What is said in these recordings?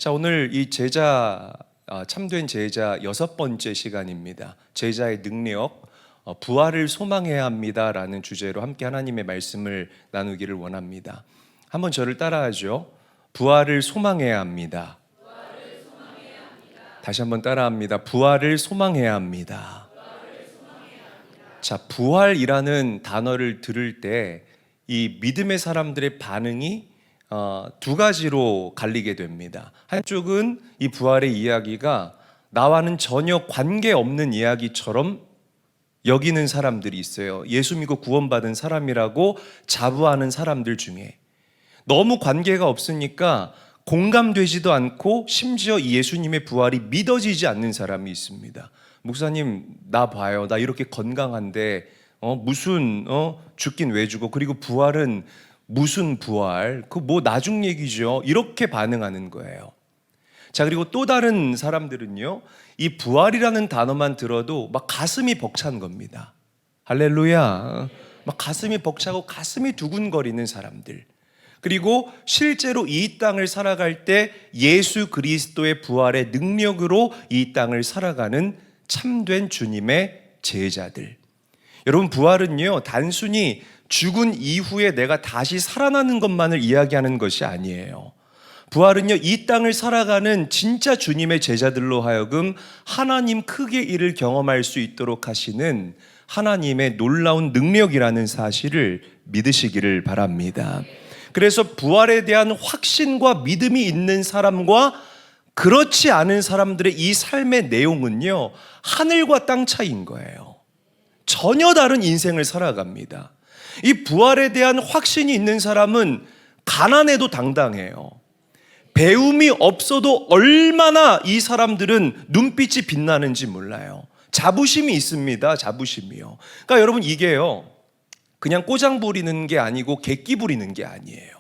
자, 오늘 이 참된 제자 6번째 시간입니다. 제자의 능력, 부활을 소망해야 합니다라는 주제로 함께 하나님의 말씀을 나누기를 원합니다. 한번 저를 따라하죠. 부활을 소망해야 합니다. 다시 한번 따라합니다. 부활을 소망해야 합니다. 자, 부활이라는 단어를 들을 때 이 믿음의 사람들의 반응이 두 가지로 갈리게 됩니다. 한쪽은 이 부활의 이야기가 나와는 전혀 관계없는 이야기처럼 여기는 사람들이 있어요. 예수 믿고 구원받은 사람이라고 자부하는 사람들 중에 너무 관계가 없으니까 공감되지도 않고 심지어 예수님의 부활이 믿어지지 않는 사람이 있습니다. 목사님, 나 봐요. 나 이렇게 건강한데 무슨 죽긴 왜 죽어? 그리고 부활은 무슨 부활? 그 뭐 나중 얘기죠. 이렇게 반응하는 거예요. 자, 그리고 또 다른 사람들은요, 이 부활이라는 단어만 들어도 막 가슴이 벅찬 겁니다. 할렐루야. 막 가슴이 벅차고 가슴이 두근거리는 사람들. 그리고 실제로 이 땅을 살아갈 때 예수 그리스도의 부활의 능력으로 이 땅을 살아가는 참된 주님의 제자들. 여러분, 부활은요, 단순히 죽은 이후에 내가 다시 살아나는 것만을 이야기하는 것이 아니에요. 부활은요, 이 땅을 살아가는 진짜 주님의 제자들로 하여금 하나님 크게 일을 경험할 수 있도록 하시는 하나님의 놀라운 능력이라는 사실을 믿으시기를 바랍니다. 그래서 부활에 대한 확신과 믿음이 있는 사람과 그렇지 않은 사람들의 이 삶의 내용은요, 하늘과 땅 차이인 거예요. 전혀 다른 인생을 살아갑니다. 이 부활에 대한 확신이 있는 사람은 가난해도 당당해요. 배움이 없어도 얼마나 이 사람들은 눈빛이 빛나는지 몰라요. 자부심이 있습니다. 자부심이요. 그러니까 여러분, 이게요, 그냥 꼬장 부리는 게 아니고 객기 부리는 게 아니에요.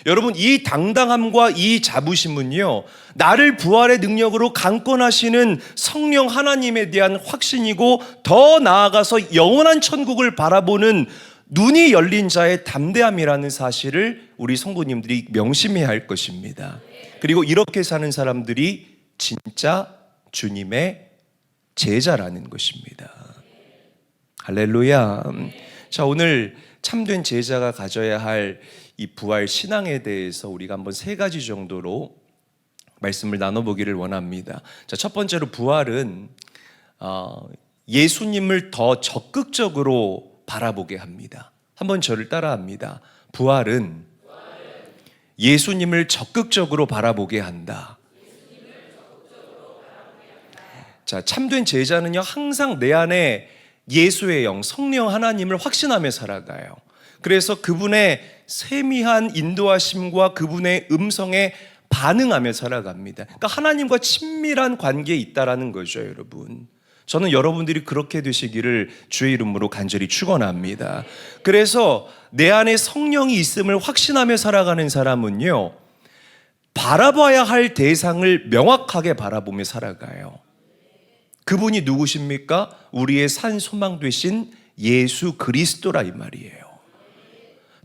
여러분, 이 당당함과 이 자부심은요, 나를 부활의 능력으로 강권하시는 성령 하나님에 대한 확신이고, 더 나아가서 영원한 천국을 바라보는 눈이 열린 자의 담대함이라는 사실을 우리 성도님들이 명심해야 할 것입니다. 그리고 이렇게 사는 사람들이 진짜 주님의 제자라는 것입니다. 할렐루야. 자, 오늘 참된 제자가 가져야 할 이 부활 신앙에 대해서 우리가 한번 3가지 정도로 말씀을 나눠보기를 원합니다. 자, 첫 번째로 부활은 예수님을 더 적극적으로 바라보게 합니다. 한번 저를 따라합니다. 부활은 예수님을 적극적으로 바라보게 한다. 자, 참된 제자는요, 항상 내 안에 예수의 영, 성령 하나님을 확신하며 살아가요. 그래서 그분의 세미한 인도하심과 그분의 음성에 반응하며 살아갑니다. 그러니까 하나님과 친밀한 관계에 있다라는 거죠, 여러분. 저는 여러분들이 그렇게 되시기를 주의 이름으로 간절히 축원합니다. 그래서 내 안에 성령이 있음을 확신하며 살아가는 사람은요, 바라봐야 할 대상을 명확하게 바라보며 살아가요. 그분이 누구십니까? 우리의 산 소망 되신 예수 그리스도라 이 말이에요.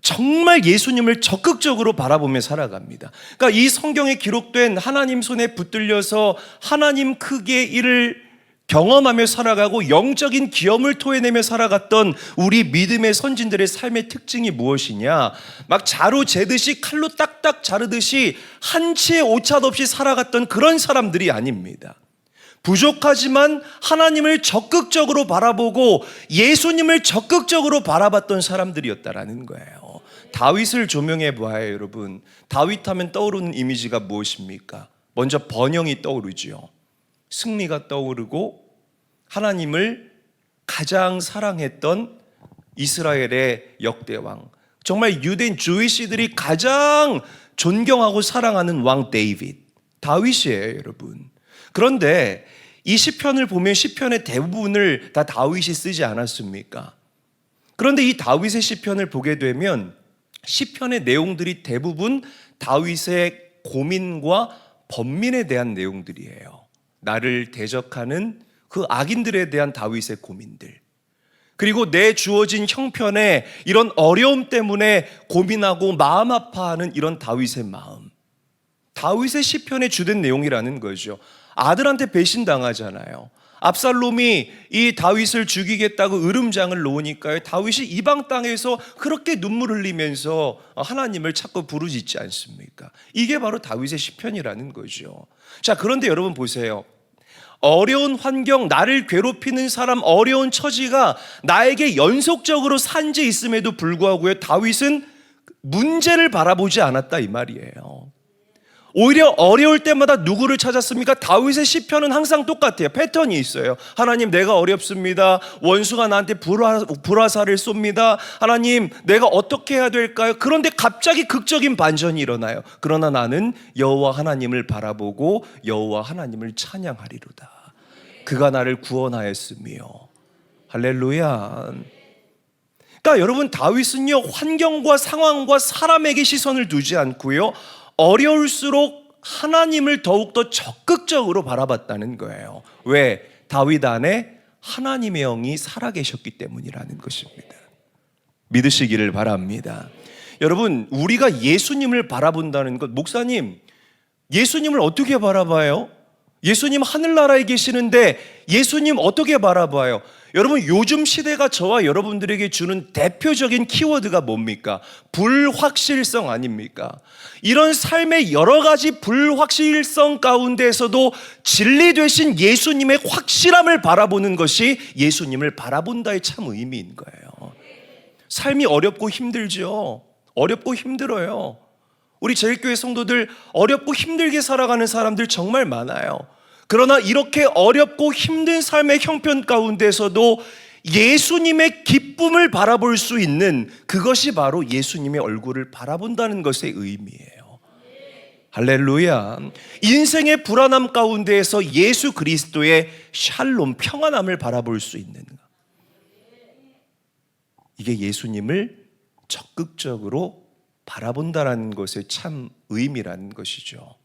정말 예수님을 적극적으로 바라보며 살아갑니다. 그러니까 이 성경에 기록된 하나님 손에 붙들려서 하나님 크게 일을 경험하며 살아가고 영적인 기염을 토해내며 살아갔던 우리 믿음의 선진들의 삶의 특징이 무엇이냐? 막 자루 재듯이 칼로 딱딱 자르듯이 한치의 오차 없이 살아갔던 그런 사람들이 아닙니다. 부족하지만 하나님을 적극적으로 바라보고 예수님을 적극적으로 바라봤던 사람들이었다라는 거예요. 다윗을 조명해 보아요, 여러분. 다윗 하면 떠오르는 이미지가 무엇입니까? 먼저 번영이 떠오르죠. 승리가 떠오르고 하나님을 가장 사랑했던 이스라엘의 역대왕, 정말 유대인 주이시들이 가장 존경하고 사랑하는 왕 다윗이에요, 여러분. 그런데 이 시편을 보면 시편의 대부분을 다 다윗이 쓰지 않았습니까? 그런데 이 다윗의 시편을 보게 되면 시편의 내용들이 대부분 다윗의 고민과 번민에 대한 내용들이에요. 나를 대적하는 그 악인들에 대한 다윗의 고민들, 그리고 내 주어진 형편에 이런 어려움 때문에 고민하고 마음 아파하는 이런 다윗의 마음, 다윗의 시편의 주된 내용이라는 거죠. 아들한테 배신당하잖아요. 압살롬이 이 다윗을 죽이겠다고 으름장을 놓으니까요, 다윗이 이방 땅에서 그렇게 눈물 흘리면서 하나님을 찾고 부르짖지 않습니까? 이게 바로 다윗의 시편이라는 거죠. 자, 그런데 여러분 보세요. 어려운 환경, 나를 괴롭히는 사람, 어려운 처지가 나에게 연속적으로 산재 있음에도 불구하고요, 다윗은 문제를 바라보지 않았다 이 말이에요. 오히려 어려울 때마다 누구를 찾았습니까? 다윗의 시편은 항상 똑같아요. 패턴이 있어요. 하나님, 내가 어렵습니다. 원수가 나한테 불화살을 쏩니다. 하나님, 내가 어떻게 해야 될까요? 그런데 갑자기 극적인 반전이 일어나요. 그러나 나는 여호와 하나님을 바라보고 여호와 하나님을 찬양하리로다. 그가 나를 구원하였으며. 할렐루야. 그러니까 여러분, 다윗은요, 환경과 상황과 사람에게 시선을 두지 않고요, 어려울수록 하나님을 더욱더 적극적으로 바라봤다는 거예요. 왜? 다윗 안에 하나님의 영이 살아계셨기 때문이라는 것입니다. 믿으시기를 바랍니다. 여러분, 우리가 예수님을 바라본다는 것, 목사님, 예수님을 어떻게 바라봐요? 예수님 하늘나라에 계시는데 예수님 어떻게 바라봐요? 여러분, 요즘 시대가 저와 여러분들에게 주는 대표적인 키워드가 뭡니까? 불확실성 아닙니까? 이런 삶의 여러 가지 불확실성 가운데에서도 진리 되신 예수님의 확실함을 바라보는 것이 예수님을 바라본다의 참 의미인 거예요. 삶이 어렵고 힘들죠. 어렵고 힘들어요. 우리 제일교회 성도들 어렵고 힘들게 살아가는 사람들 정말 많아요. 그러나 이렇게 어렵고 힘든 삶의 형편 가운데서도 예수님의 기쁨을 바라볼 수 있는, 그것이 바로 예수님의 얼굴을 바라본다는 것의 의미예요. 할렐루야. 인생의 불안함 가운데에서 예수 그리스도의 샬롬, 평안함을 바라볼 수 있는 것, 이게 예수님을 적극적으로 바라본다는 것의 참 의미라는 것이죠.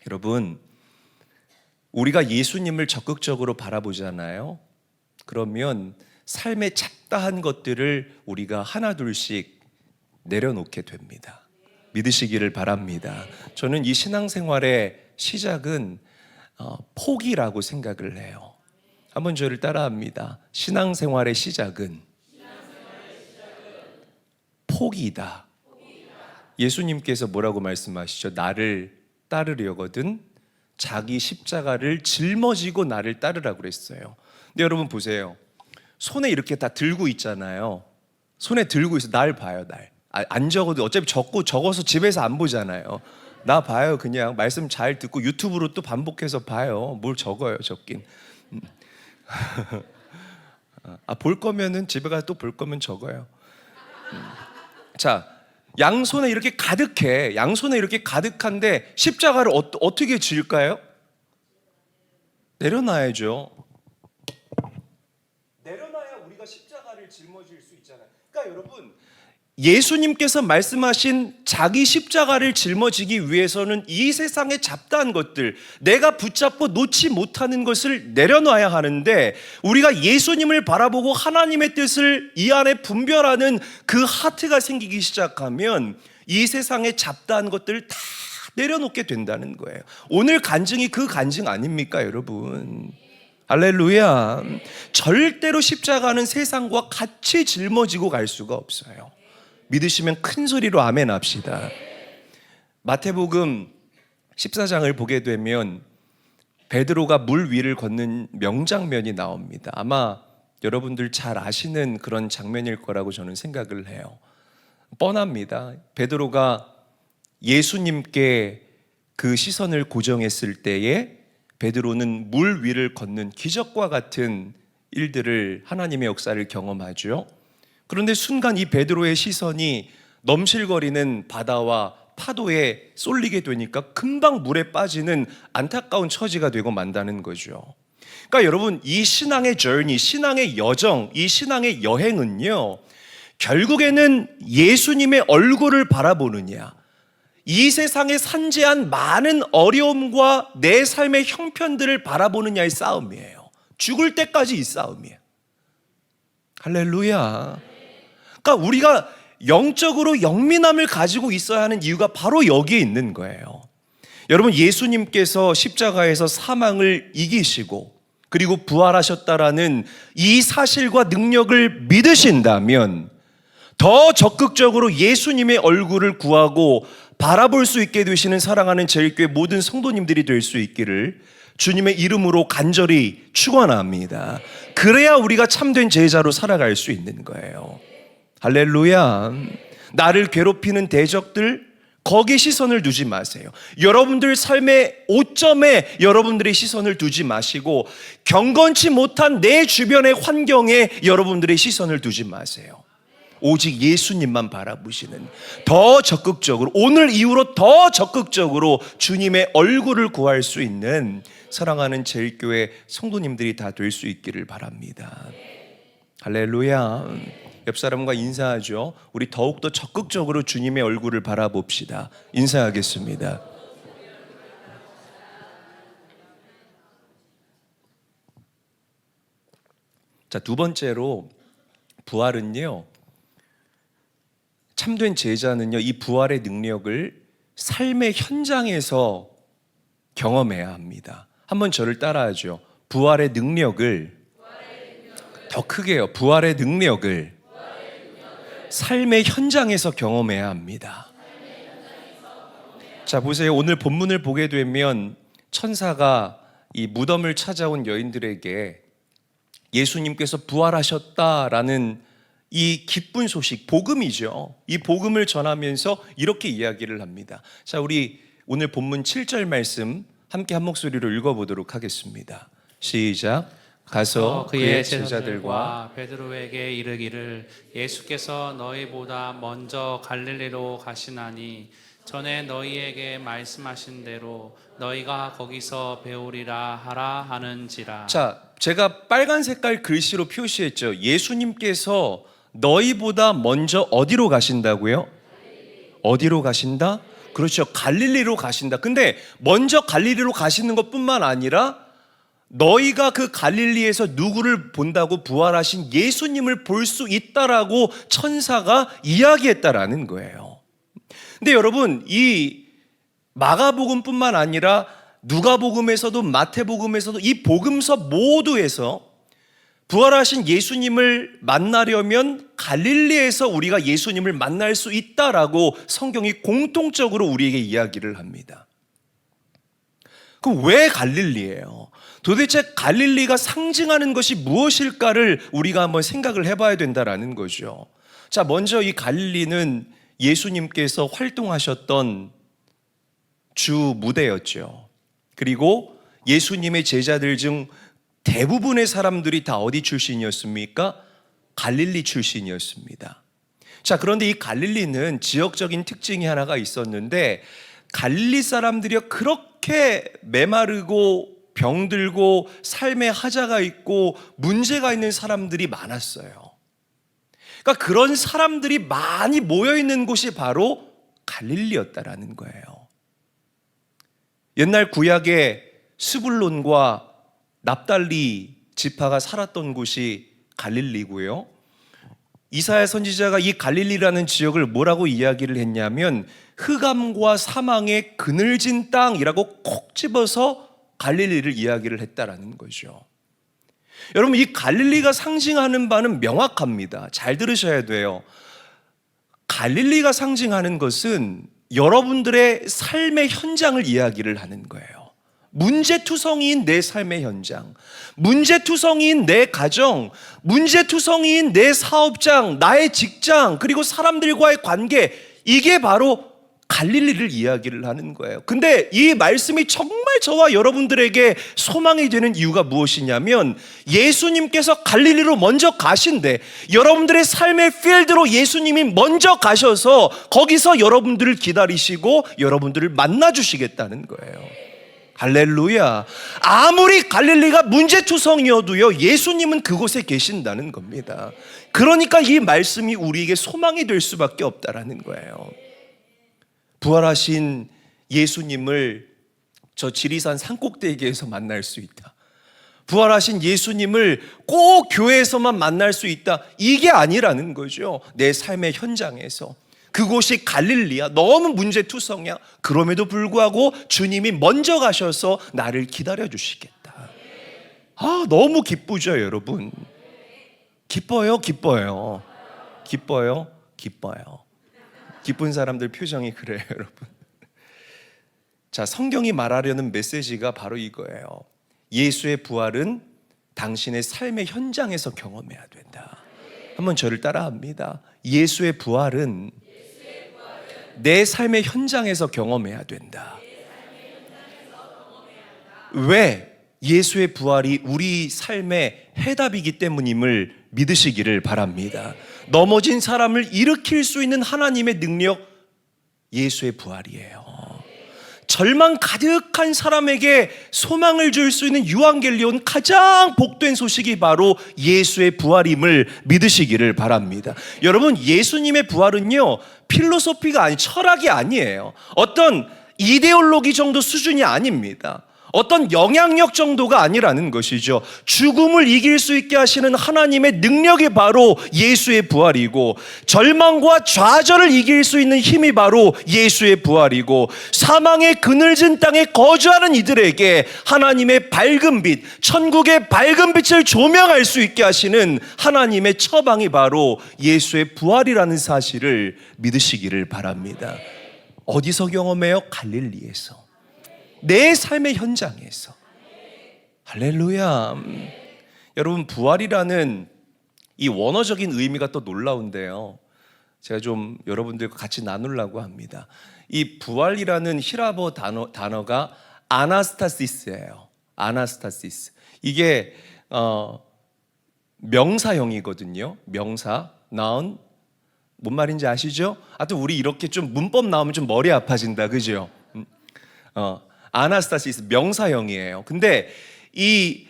여러분, 우리가 예수님을 적극적으로 바라보잖아요. 그러면 삶의 잡다한 것들을 우리가 하나둘씩 내려놓게 됩니다. 믿으시기를 바랍니다. 저는 이 신앙생활의 시작은 포기라고 생각을 해요. 한번 저를 따라합니다. 신앙생활의 시작은 포기이다. 예수님께서 뭐라고 말씀하시죠? 나를 따르려거든 자기 십자가를 짊어지고 나를 따르라고 그랬어요. 근데 여러분 보세요. 손에 이렇게 다 들고 있잖아요. 손에 들고 있어. 날 봐요, 날. 안 적어도 어차피 적어서 집에서 안 보잖아요. 나 봐요. 그냥 말씀 잘 듣고 유튜브로 또 반복해서 봐요. 뭘 적어요, 적긴. 볼 거면은 집에 가서 또 볼 거면 적어요. 자, 양손에 이렇게 가득해. 양손에 이렇게 가득한데 십자가를 어떻게 질까요? 내려놔야죠. 내려놔야 우리가 십자가를 짊어질 수 있잖아요. 그러니까 여러분, 예수님께서 말씀하신 자기 십자가를 짊어지기 위해서는 이 세상의 잡다한 것들, 내가 붙잡고 놓지 못하는 것을 내려놔야 하는데, 우리가 예수님을 바라보고 하나님의 뜻을 이 안에 분별하는 그 하트가 생기기 시작하면 이 세상의 잡다한 것들을 다 내려놓게 된다는 거예요. 오늘 간증이 그 간증 아닙니까, 여러분? 할렐루야. 절대로 십자가는 세상과 같이 짊어지고 갈 수가 없어요. 믿으시면 큰 소리로 아멘 합시다. 마태복음 14장을 보게 되면 베드로가 물 위를 걷는 명장면이 나옵니다. 아마 여러분들 잘 아시는 그런 장면일 거라고 저는 생각을 해요. 뻔합니다. 베드로가 예수님께 그 시선을 고정했을 때에 베드로는 물 위를 걷는 기적과 같은 일들을, 하나님의 역사를 경험하죠. 그런데 순간 이 베드로의 시선이 넘실거리는 바다와 파도에 쏠리게 되니까 금방 물에 빠지는 안타까운 처지가 되고 만다는 거죠. 그러니까 여러분, 이 신앙의 journey, 신앙의 여정, 이 신앙의 여행은요, 결국에는 예수님의 얼굴을 바라보느냐, 이 세상에 산재한 많은 어려움과 내 삶의 형편들을 바라보느냐의 싸움이에요. 죽을 때까지 이 싸움이에요. 할렐루야. 그러니까 우리가 영적으로 영민함을 가지고 있어야 하는 이유가 바로 여기에 있는 거예요. 여러분, 예수님께서 십자가에서 사망을 이기시고 그리고 부활하셨다라는 이 사실과 능력을 믿으신다면 더 적극적으로 예수님의 얼굴을 구하고 바라볼 수 있게 되시는 사랑하는 제일교회 모든 성도님들이 될 수 있기를 주님의 이름으로 간절히 축원합니다. 그래야 우리가 참된 제자로 살아갈 수 있는 거예요. 할렐루야. 나를 괴롭히는 대적들, 거기에 시선을 두지 마세요. 여러분들 삶의 오점에 여러분들의 시선을 두지 마시고 경건치 못한 내 주변의 환경에 여러분들의 시선을 두지 마세요. 오직 예수님만 바라보시는, 더 적극적으로, 오늘 이후로 더 적극적으로 주님의 얼굴을 구할 수 있는 사랑하는 제일교회 성도님들이 다 될 수 있기를 바랍니다. 할렐루야. 옆 사람과 인사하죠. 우리 더욱더 적극적으로 주님의 얼굴을 바라봅시다. 인사하겠습니다. 자, 두 번째로 부활은요, 참된 제자는요, 이 부활의 능력을 삶의 현장에서 경험해야 합니다. 한번 저를 따라하죠. 부활의 능력을, 더 크게요. 부활의 능력을 삶의 현장에서 경험해야 합니다. 자, 보세요. 오늘 본문을 보게 되면 천사가 이 무덤을 찾아온 여인들에게 예수님께서 부활하셨다라는 이 기쁜 소식, 복음이죠. 이 복음을 전하면서 이렇게 이야기를 합니다. 자, 우리 오늘 본문 7절 말씀 함께 한 목소리로 읽어보도록 하겠습니다. 시작. 가서 그의 제자들과 베드로에게 이르기를 예수께서 너희보다 먼저 갈릴리로 가시나니 전에 너희에게 말씀하신 대로 너희가 거기서 배우리라 하라 하는지라. 자, 제가 빨간 색깔 글씨로 표시했죠. 예수님께서 너희보다 먼저 어디로 가신다고요? 어디로 가신다? 그렇죠. 갈릴리로 가신다. 근데 먼저 갈릴리로 가시는 것뿐만 아니라 너희가 그 갈릴리에서 누구를 본다고? 부활하신 예수님을 볼 수 있다라고 천사가 이야기했다라는 거예요. 근데 여러분, 이 마가복음뿐만 아니라 누가복음에서도 마태복음에서도 이 복음서 모두에서 부활하신 예수님을 만나려면 갈릴리에서 우리가 예수님을 만날 수 있다라고 성경이 공통적으로 우리에게 이야기를 합니다. 그럼 왜 갈릴리예요? 도대체 갈릴리가 상징하는 것이 무엇일까를 우리가 한번 생각을 해봐야 된다라는 거죠. 자, 먼저 이 갈릴리는 예수님께서 활동하셨던 주 무대였죠. 그리고 예수님의 제자들 중 대부분의 사람들이 다 어디 출신이었습니까? 갈릴리 출신이었습니다. 자, 그런데 이 갈릴리는 지역적인 특징이 하나가 있었는데 갈릴리 사람들이 그렇게 메마르고 병들고 삶에 하자가 있고 문제가 있는 사람들이 많았어요. 그러니까 그런 사람들이 많이 모여 있는 곳이 바로 갈릴리였다라는 거예요. 옛날 구약의 스불론과 납달리 지파가 살았던 곳이 갈릴리고요. 이사야 선지자가 이 갈릴리라는 지역을 뭐라고 이야기를 했냐면 흑암과 사망의 그늘진 땅이라고 콕 집어서 갈릴리를 이야기를 했다라는 거죠. 여러분, 이 갈릴리가 상징하는 바는 명확합니다. 잘 들으셔야 돼요. 갈릴리가 상징하는 것은 여러분들의 삶의 현장을 이야기를 하는 거예요. 문제투성이인 내 삶의 현장, 문제투성이인 내 가정, 문제투성이인 내 사업장, 나의 직장, 그리고 사람들과의 관계, 이게 바로 갈릴리를 이야기를 하는 거예요. 근데 이 말씀이 정말 저와 여러분들에게 소망이 되는 이유가 무엇이냐면 예수님께서 갈릴리로 먼저 가신대, 여러분들의 삶의 필드로 예수님이 먼저 가셔서 거기서 여러분들을 기다리시고 여러분들을 만나주시겠다는 거예요. 할렐루야. 아무리 갈릴리가 문제투성이어도요, 예수님은 그곳에 계신다는 겁니다. 그러니까 이 말씀이 우리에게 소망이 될 수밖에 없다라는 거예요. 부활하신 예수님을 저 지리산 산꼭대기에서 만날 수 있다. 부활하신 예수님을 꼭 교회에서만 만날 수 있다. 이게 아니라는 거죠. 내 삶의 현장에서. 그곳이 갈릴리야. 너무 문제투성이야. 그럼에도 불구하고 주님이 먼저 가셔서 나를 기다려 주시겠다. 아, 너무 기쁘죠, 여러분. 기뻐요, 기뻐요. 기뻐요, 기뻐요. 기쁜 사람들 표정이 그래요, 여러분. 자, 성경이 말하려는 메시지가 바로 이거예요. 예수의 부활은 당신의 삶의 현장에서 경험해야 된다. 한번 저를 따라합니다. 예수의 부활은 내 삶의 현장에서 경험해야 된다. 왜? 예수의 부활이 우리 삶의 해답이기 때문임을 믿으시기를 바랍니다. 넘어진 사람을 일으킬 수 있는 하나님의 능력, 예수의 부활이에요. 절망 가득한 사람에게 소망을 줄 수 있는 유앙겔리온, 가장 복된 소식이 바로 예수의 부활임을 믿으시기를 바랍니다. 여러분, 예수님의 부활은요, 필로소피가 아니, 철학이 아니에요. 어떤 이데올로기 정도 수준이 아닙니다. 어떤 영향력 정도가 아니라는 것이죠. 죽음을 이길 수 있게 하시는 하나님의 능력이 바로 예수의 부활이고, 절망과 좌절을 이길 수 있는 힘이 바로 예수의 부활이고, 사망의 그늘진 땅에 거주하는 이들에게 하나님의 밝은 빛, 천국의 밝은 빛을 조명할 수 있게 하시는 하나님의 처방이 바로 예수의 부활이라는 사실을 믿으시기를 바랍니다. 어디서 경험해요? 갈릴리에서. 내 삶의 현장에서. 할렐루야. 여러분, 부활이라는 이 원어적인 의미가 또 놀라운데요. 제가 좀 여러분들과 같이 나누려고 합니다. 이 부활이라는 히라보 단어가 아나스타시스예요. 아나스타시스. 이게 명사형이거든요. 명사, noun. 뭔 말인지 아시죠? 하여튼 우리 이렇게 좀 문법 나오면 좀 머리 아파진다, 그죠? 아나스타시스 명사형이에요. 근데 이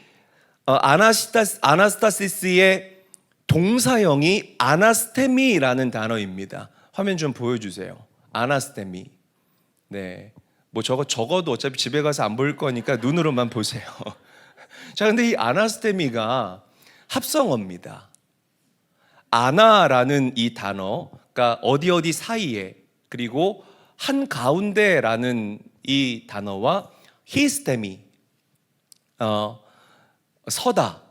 아나스타시스의 동사형이 아나스테미라는 단어입니다. 화면 좀 보여주세요. 아나스테미. 네, 뭐 적어도 어차피 집에 가서 안 보일 거니까 눈으로만 보세요. 자, 근데 이 아나스테미가 합성어입니다. 아나라는 이 단어가 어디 사이에, 그리고 한 가운데라는 이 단어와 히스테미, 서다,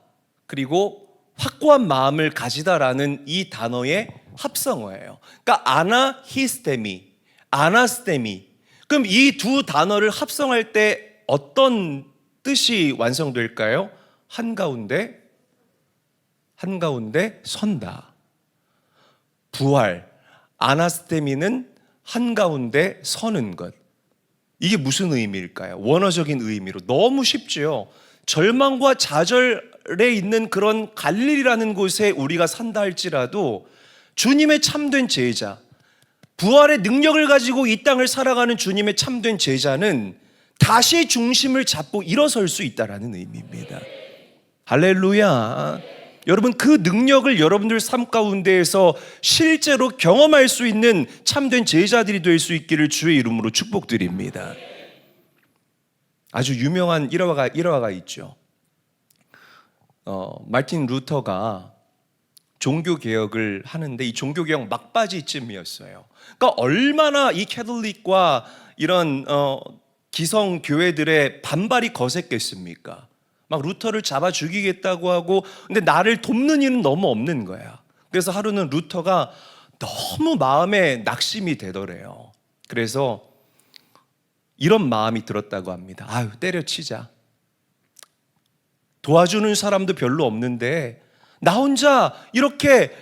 그리고 확고한 마음을 가지다라는 이 단어의 합성어예요. 그러니까 아나히스테미, 아나스테미. 그럼 이 두 단어를 합성할 때 어떤 뜻이 완성될까요? 한가운데 선다. 부활, 아나스테미는 한가운데 서는 것. 이게 무슨 의미일까요? 원어적인 의미로 너무 쉽죠. 절망과 좌절에 있는 그런 갈릴리라는 곳에 우리가 산다 할지라도 주님의 참된 제자, 부활의 능력을 가지고 이 땅을 살아가는 주님의 참된 제자는 다시 중심을 잡고 일어설 수 있다는 의미입니다. 할렐루야. 여러분, 그 능력을 여러분들 삶 가운데에서 실제로 경험할 수 있는 참된 제자들이 될 수 있기를 주의 이름으로 축복드립니다. 아주 유명한 일화가 있죠. 마틴 루터가 종교개혁을 하는데 이 종교개혁 막바지쯤이었어요. 그러니까 얼마나 이 캐톨릭과 이런 기성교회들의 반발이 거셌겠습니까? 막 루터를 잡아 죽이겠다고 하고, 근데 나를 돕는 이는 너무 없는 거야. 그래서 하루는 루터가 너무 마음에 낙심이 되더래요. 그래서 이런 마음이 들었다고 합니다. 아유, 때려치자. 도와주는 사람도 별로 없는데 나 혼자 이렇게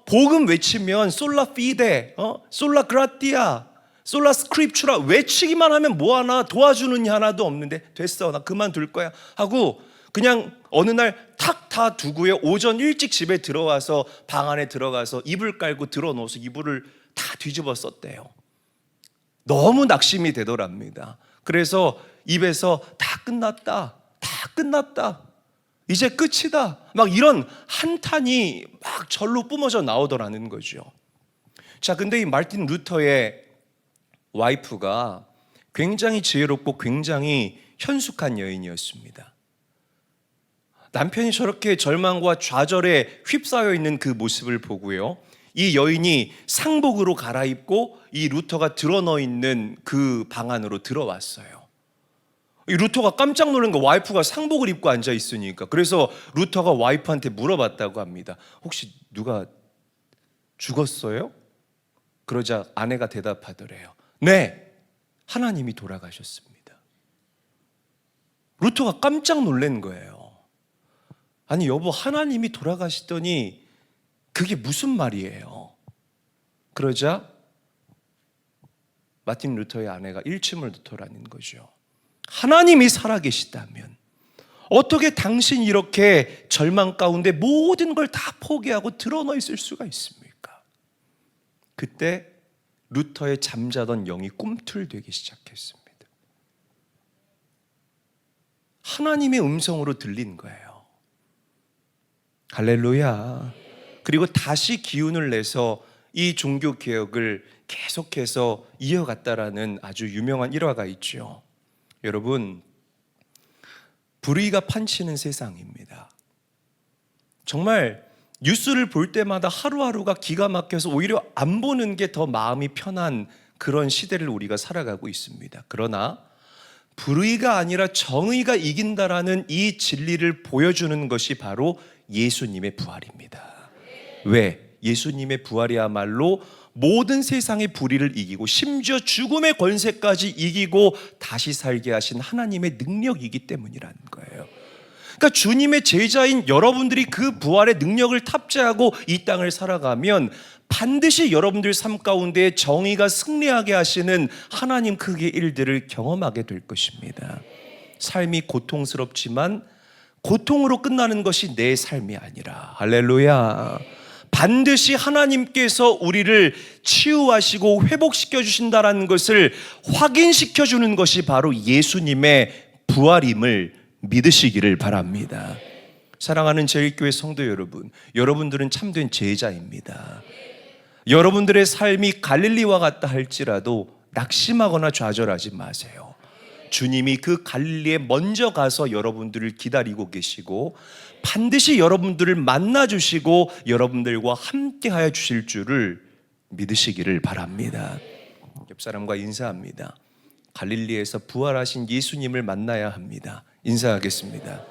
복음 외치면 솔라 피데, 솔라 그라티아, 솔라 스크립추라 외치기만 하면 뭐하나, 도와주는 이 하나도 없는데 됐어, 나 그만둘 거야 하고 그냥 어느 날 탁 다 두고요, 오전 일찍 집에 들어와서 방 안에 들어가서 이불 깔고 들어놓아서 이불을 다 뒤집어 썼대요. 너무 낙심이 되더랍니다. 그래서 입에서 다 끝났다, 이제 끝이다, 막 이런 한탄이 막 절로 뿜어져 나오더라는 거죠. 자, 근데 이 마틴 루터의 와이프가 굉장히 지혜롭고 굉장히 현숙한 여인이었습니다. 남편이 저렇게 절망과 좌절에 휩싸여 있는 그 모습을 보고요, 이 여인이 상복으로 갈아입고 이 루터가 드러누워 있는 그 방 안으로 들어왔어요. 이 루터가 깜짝 놀란 거, 와이프가 상복을 입고 앉아 있으니까. 그래서 루터가 와이프한테 물어봤다고 합니다. 혹시 누가 죽었어요? 그러자 아내가 대답하더래요. 네, 하나님이 돌아가셨습니다. 루터가 깜짝 놀란 거예요. 아니 여보, 하나님이 돌아가시더니 그게 무슨 말이에요? 그러자 마틴 루터의 아내가 일침을 놓더라는 거죠. 하나님이 살아계시다면 어떻게 당신이 이렇게 절망 가운데 모든 걸 다 포기하고 드러누워 있을 수가 있습니까? 그때 루터의 잠자던 영이 꿈틀대기 시작했습니다. 하나님의 음성으로 들린 거예요. 할렐루야. 그리고 다시 기운을 내서 이 종교 개혁을 계속해서 이어갔다라는 아주 유명한 일화가 있죠. 여러분, 불의가 판치는 세상입니다. 정말 뉴스를 볼 때마다 하루하루가 기가 막혀서 오히려 안 보는 게 더 마음이 편한 그런 시대를 우리가 살아가고 있습니다. 그러나 불의가 아니라 정의가 이긴다라는 이 진리를 보여주는 것이 바로 예수님의 부활입니다. 왜? 예수님의 부활이야말로 모든 세상의 불의를 이기고 심지어 죽음의 권세까지 이기고 다시 살게 하신 하나님의 능력이기 때문이라는 거예요. 그러니까 주님의 제자인 여러분들이 그 부활의 능력을 탑재하고 이 땅을 살아가면 반드시 여러분들 삶 가운데 정의가 승리하게 하시는 하나님 크기의 일들을 경험하게 될 것입니다. 삶이 고통스럽지만 고통으로 끝나는 것이 내 삶이 아니라, 할렐루야, 반드시 하나님께서 우리를 치유하시고 회복시켜 주신다는 것을 확인시켜 주는 것이 바로 예수님의 부활임을 믿으시기를 바랍니다. 사랑하는 제일교회 성도 여러분, 여러분들은 참된 제자입니다. 여러분들의 삶이 갈릴리와 같다 할지라도 낙심하거나 좌절하지 마세요. 주님이 그 갈릴리에 먼저 가서 여러분들을 기다리고 계시고 반드시 여러분들을 만나주시고 여러분들과 함께하여 주실 줄을 믿으시기를 바랍니다. 옆사람과 인사합니다. 갈릴리에서 부활하신 예수님을 만나야 합니다. 인사하겠습니다.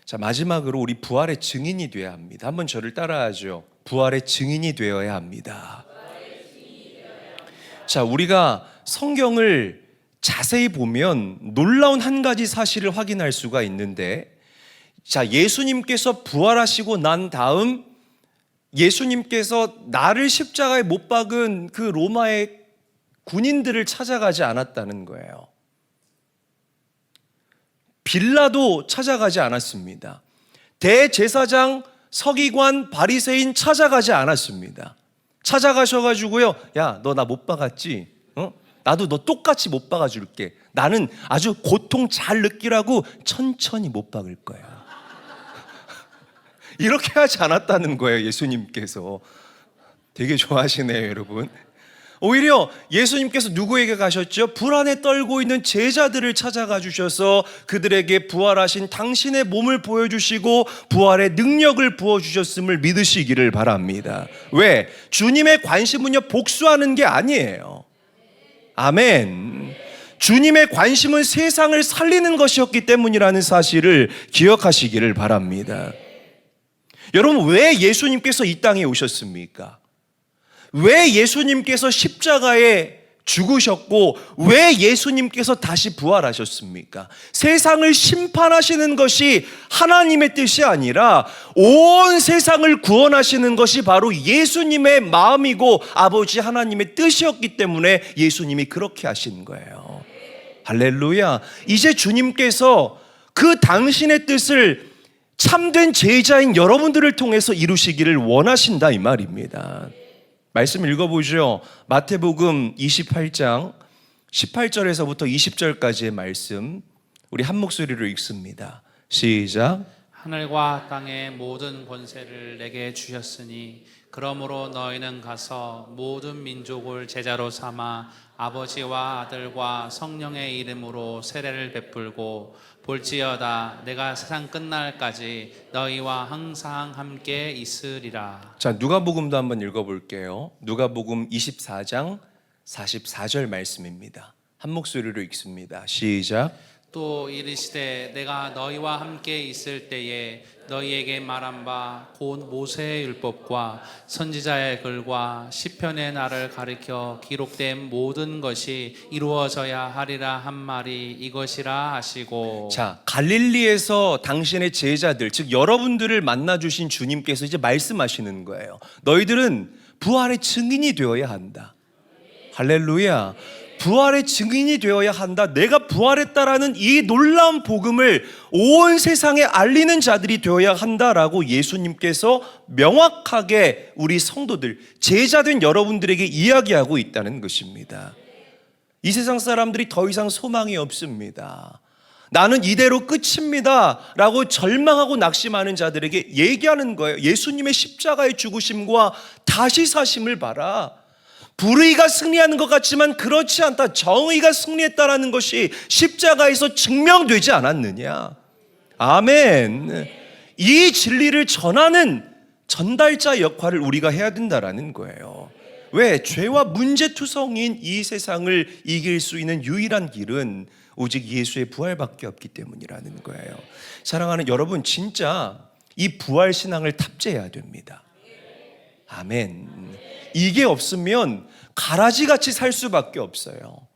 자, 마지막으로 우리 부활의 증인이 되어야 합니다. 한번 저를 따라하죠. 부활의 증인이 되어야 합니다. 자, 우리가 성경을 자세히 보면 놀라운 한 가지 사실을 확인할 수가 있는데, 자, 예수님께서 부활하시고 난 다음 예수님께서 나를 십자가에 못 박은 그 로마의 군인들을 찾아가지 않았다는 거예요. 빌라도 찾아가지 않았습니다. 대제사장, 서기관, 바리새인 찾아가지 않았습니다. 찾아가셔가지고요, 야, 너 나 못 박았지? 나도 너 똑같이 못 박아줄게. 나는 아주 고통 잘 느끼라고 천천히 못 박을 거야. 이렇게 하지 않았다는 거예요. 예수님께서. 되게 좋아하시네요, 여러분. 오히려 예수님께서 누구에게 가셨죠? 불안에 떨고 있는 제자들을 찾아가 주셔서 그들에게 부활하신 당신의 몸을 보여주시고 부활의 능력을 부어주셨음을 믿으시기를 바랍니다. 왜? 주님의 관심은요, 복수하는 게 아니에요. 아멘. 주님의 관심은 세상을 살리는 것이었기 때문이라는 사실을 기억하시기를 바랍니다. 여러분, 왜 예수님께서 이 땅에 오셨습니까? 왜 예수님께서 십자가에 죽으셨고 왜 예수님께서 다시 부활하셨습니까? 세상을 심판하시는 것이 하나님의 뜻이 아니라 온 세상을 구원하시는 것이 바로 예수님의 마음이고 아버지 하나님의 뜻이었기 때문에 예수님이 그렇게 하신 거예요. 할렐루야. 이제 주님께서 그 당신의 뜻을 참된 제자인 여러분들을 통해서 이루시기를 원하신다, 이 말입니다. 말씀 읽어보죠. 마태복음 28장 18절에서부터 20절까지의 말씀, 우리 한 목소리로 읽습니다. 시작. 하늘과 땅의 모든 권세를 내게 주셨으니 그러므로 너희는 가서 모든 민족을 제자로 삼아 아버지와 아들과 성령의 이름으로 세례를 베풀고 볼지어다 내가 세상 끝날까지 너희와 항상 함께 있으리라. 자, 누가복음도 한번 읽어볼게요. 누가복음 24장 44절 말씀입니다. 한 목소리로 읽습니다. 시작. 또 이르시되 내가 너희와 함께 있을 때에 너희에게 말한 바 곧 모세의 율법과 선지자의 글과 시편의 날을 가리켜 기록된 모든 것이 이루어져야 하리라 한 말이 이것이라 하시고. 자, 갈릴리에서 당신의 제자들, 즉 여러분들을 만나 주신 주님께서 이제 말씀하시는 거예요. 너희들은 부활의 증인이 되어야 한다. 할렐루야. 부활의 증인이 되어야 한다. 내가 부활했다라는 이 놀라운 복음을 온 세상에 알리는 자들이 되어야 한다라고 예수님께서 명확하게 우리 성도들, 제자된 여러분들에게 이야기하고 있다는 것입니다. 이 세상 사람들이 더 이상 소망이 없습니다. 나는 이대로 끝입니다 라고 절망하고 낙심하는 자들에게 얘기하는 거예요. 예수님의 십자가의 죽으심과 다시 사심을 봐라. 불의가 승리하는 것 같지만 그렇지 않다. 정의가 승리했다라는 것이 십자가에서 증명되지 않았느냐. 아멘. 이 진리를 전하는 전달자 역할을 우리가 해야 된다라는 거예요. 왜? 죄와 문제투성인 이 세상을 이길 수 있는 유일한 길은 오직 예수의 부활밖에 없기 때문이라는 거예요. 사랑하는 여러분, 진짜 이 부활 신앙을 탑재해야 됩니다. 아멘. 이게 없으면 가라지같이 살 수밖에 없어요.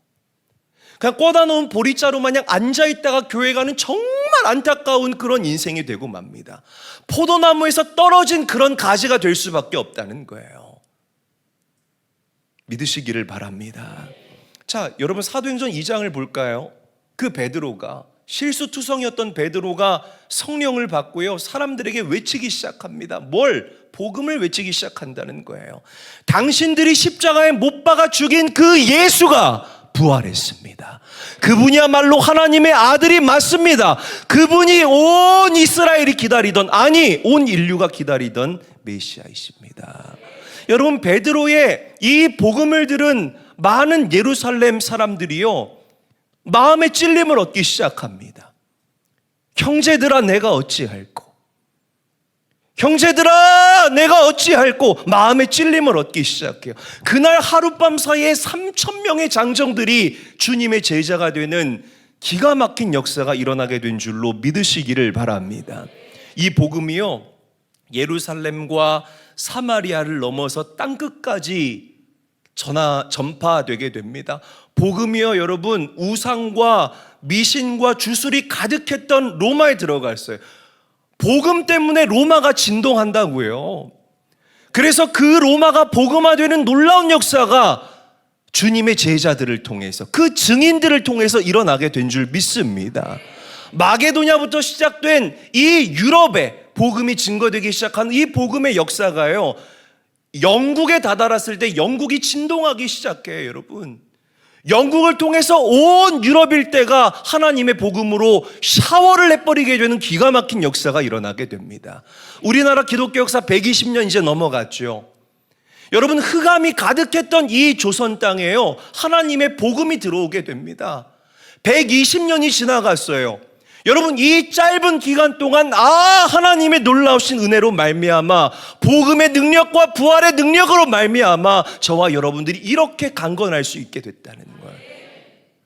그냥 꽂아놓은 보리자루 마냥 앉아있다가 교회 가는 정말 안타까운 그런 인생이 되고 맙니다. 포도나무에서 떨어진 그런 가지가 될 수밖에 없다는 거예요. 믿으시기를 바랍니다. 자, 여러분 사도행전 2장을 볼까요? 그 베드로가, 실수투성이었던 베드로가 성령을 받고요, 사람들에게 외치기 시작합니다. 뭘? 복음을 외치기 시작한다는 거예요. 당신들이 십자가에 못 박아 죽인 그 예수가 부활했습니다. 그분이야말로 하나님의 아들이 맞습니다. 그분이 온 이스라엘이 기다리던, 아니 온 인류가 기다리던 메시아이십니다. 여러분, 베드로의 이 복음을 들은 많은 예루살렘 사람들이요, 마음의 찔림을 얻기 시작합니다. 형제들아 내가 어찌할꼬, 형제들아 내가 어찌할꼬, 마음의 찔림을 얻기 시작해요. 그날 하룻밤 사이에 3,000명의 장정들이 주님의 제자가 되는 기가 막힌 역사가 일어나게 된 줄로 믿으시기를 바랍니다. 이 복음이요, 예루살렘과 사마리아를 넘어서 땅끝까지 전파되게 됩니다. 복음이요, 여러분, 우상과 미신과 주술이 가득했던 로마에 들어갔어요. 복음 때문에 로마가 진동한다고요. 그래서 그 로마가 복음화되는 놀라운 역사가 주님의 제자들을 통해서, 그 증인들을 통해서 일어나게 된 줄 믿습니다. 마게도냐부터 시작된 이 유럽에 복음이 증거되기 시작한 이 복음의 역사가요, 영국에 다다랐을 때 영국이 진동하기 시작해요. 여러분, 영국을 통해서 온 유럽 일대가 하나님의 복음으로 샤워를 해버리게 되는 기가 막힌 역사가 일어나게 됩니다. 우리나라 기독교 역사 120년 이제 넘어갔죠. 여러분, 흑암이 가득했던 이 조선 땅에요, 하나님의 복음이 들어오게 됩니다. 120년이 지나갔어요. 여러분, 이 짧은 기간 동안 하나님의 놀라우신 은혜로 말미암아, 복음의 능력과 부활의 능력으로 말미암아 저와 여러분들이 이렇게 강건할 수 있게 됐다는 거예요.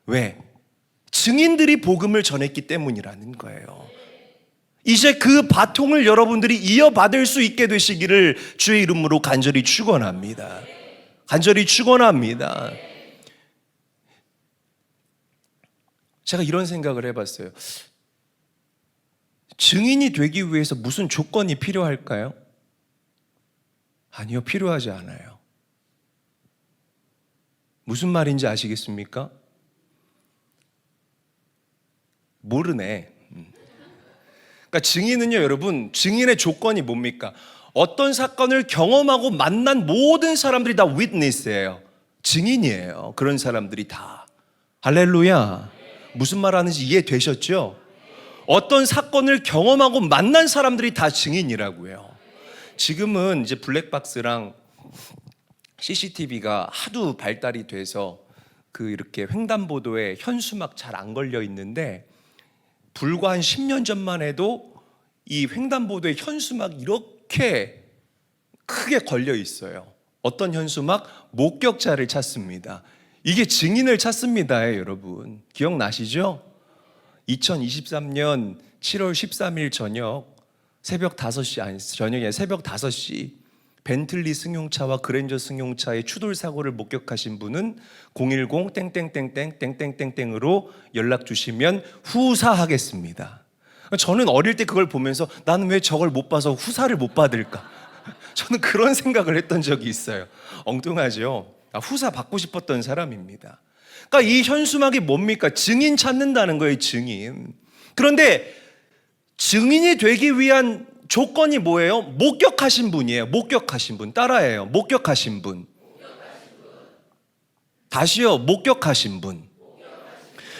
왜? 증인들이 복음을 전했기 때문이라는 거예요. 이제 그 바통을 여러분들이 이어받을 수 있게 되시기를 주의 이름으로 간절히 축원합니다. 간절히 축원합니다. 제가 이런 생각을 해봤어요. 증인이 되기 위해서 무슨 조건이 필요할까요? 아니요, 필요하지 않아요. 무슨 말인지 아시겠습니까? 모르네. 그러니까 증인은요, 여러분, 증인의 조건이 뭡니까? 어떤 사건을 경험하고 만난 모든 사람들이 다 witness예요. 증인이에요. 그런 사람들이 다. 할렐루야. 무슨 말 하는지 이해되셨죠? 어떤 사건을 경험하고 만난 사람들이 다 증인이라고요. 지금은 이제 블랙박스랑 CCTV가 하도 발달이 돼서 그 이렇게 횡단보도에 현수막 잘 안 걸려 있는데, 불과 한 10년 전만 해도 이 횡단보도에 현수막 이렇게 크게 걸려 있어요. 어떤 현수막? 목격자를 찾습니다. 이게 증인을 찾습니다, 여러분. 기억나시죠? 2023년 7월 13일 저녁 새벽 5시, 아니 저녁에 새벽 5시 벤틀리 승용차와 그랜저 승용차의 추돌 사고를 목격하신 분은 010 땡땡땡땡 땡땡땡땡으로 연락 주시면 후사하겠습니다. 저는 어릴 때 그걸 보면서 나는 왜 저걸 못 봐서 후사를 못 받을까? 저는 그런 생각을 했던 적이 있어요. 엉뚱하죠? 후사 받고 싶었던 사람입니다. 그러니까 이 현수막이 뭡니까? 증인 찾는다는 거예요, 증인. 그런데 증인이 되기 위한 조건이 뭐예요? 목격하신 분이에요. 목격하신 분. 따라해요. 목격하신 분. 다시요. 목격하신 분.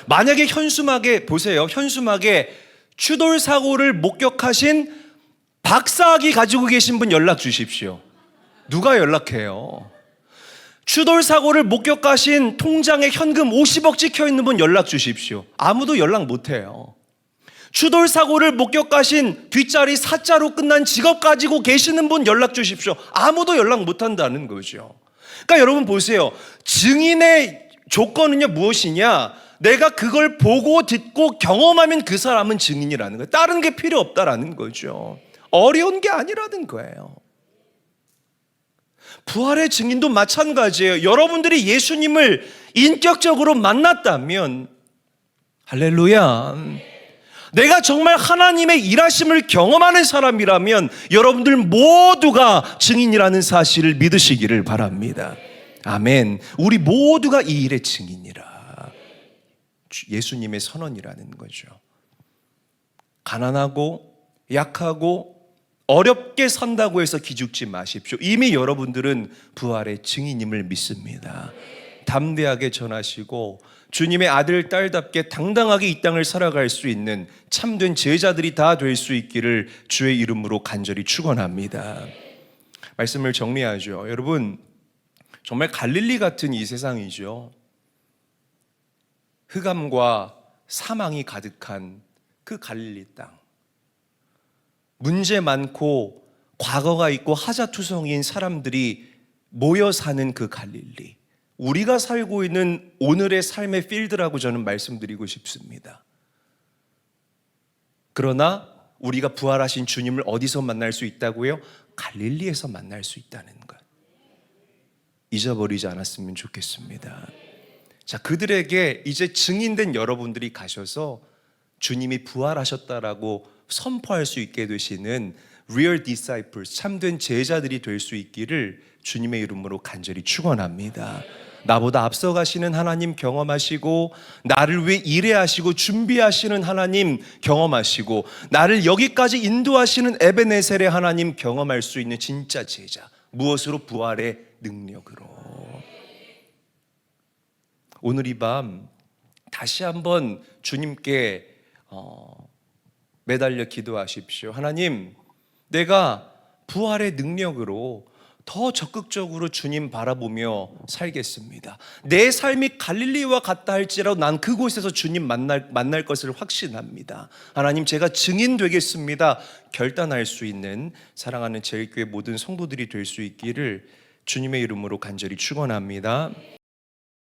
만약에 현수막에 보세요. 현수막에 추돌 사고를 목격하신 박사학위 가지고 계신 분 연락 주십시오. 누가 연락해요? 추돌 사고를 목격하신 통장에 현금 50억 찍혀 있는 분 연락 주십시오. 아무도 연락 못 해요. 추돌 사고를 목격하신 뒷자리 사자로 끝난 직업 가지고 계시는 분 연락 주십시오. 아무도 연락 못 한다는 거죠. 그러니까 여러분 보세요. 증인의 조건은요 무엇이냐? 내가 그걸 보고 듣고 경험하면 그 사람은 증인이라는 거예요. 다른 게 필요 없다라는 거죠. 어려운 게 아니라는 거예요. 부활의 증인도 마찬가지예요. 여러분들이 예수님을 인격적으로 만났다면, 할렐루야, 내가 정말 하나님의 일하심을 경험하는 사람이라면 여러분들 모두가 증인이라는 사실을 믿으시기를 바랍니다. 아멘. 우리 모두가 이 일의 증인이라. 예수님의 선언이라는 거죠. 가난하고 약하고 어렵게 산다고 해서 기죽지 마십시오. 이미 여러분들은 부활의 증인임을 믿습니다. 담대하게 전하시고 주님의 아들, 딸답게 당당하게 이 땅을 살아갈 수 있는 참된 제자들이 다 될 수 있기를 주의 이름으로 간절히 축원합니다. 말씀을 정리하죠. 여러분, 정말 갈릴리 같은 이 세상이죠. 흑암과 사망이 가득한 그 갈릴리 땅. 문제 많고 과거가 있고 하자투성이인 사람들이 모여 사는 그 갈릴리. 우리가 살고 있는 오늘의 삶의 필드라고 저는 말씀드리고 싶습니다. 그러나 우리가 부활하신 주님을 어디서 만날 수 있다고요? 갈릴리에서 만날 수 있다는 것. 잊어버리지 않았으면 좋겠습니다. 자, 그들에게 이제 증인된 여러분들이 가셔서 주님이 부활하셨다라고 선포할 수 있게 되시는 real disciples, 참된 제자들이 될 수 있기를 주님의 이름으로 간절히 축원합니다. 나보다 앞서가시는 하나님 경험하시고, 나를 위해 일해하시고 준비하시는 하나님 경험하시고, 나를 여기까지 인도하시는 에베네셀의 하나님 경험할 수 있는 진짜 제자. 무엇으로? 부활의 능력으로. 오늘 이 밤 다시 한번 주님께 매달려 기도하십시오. 하나님, 내가 부활의 능력으로 더 적극적으로 주님 바라보며 살겠습니다. 내 삶이 갈릴리와 같다 할지라도 난 그곳에서 주님 만날 것을 확신합니다. 하나님, 제가 증인 되겠습니다. 결단할 수 있는 사랑하는 제일교회 모든 성도들이 될 수 있기를 주님의 이름으로 간절히 축원합니다.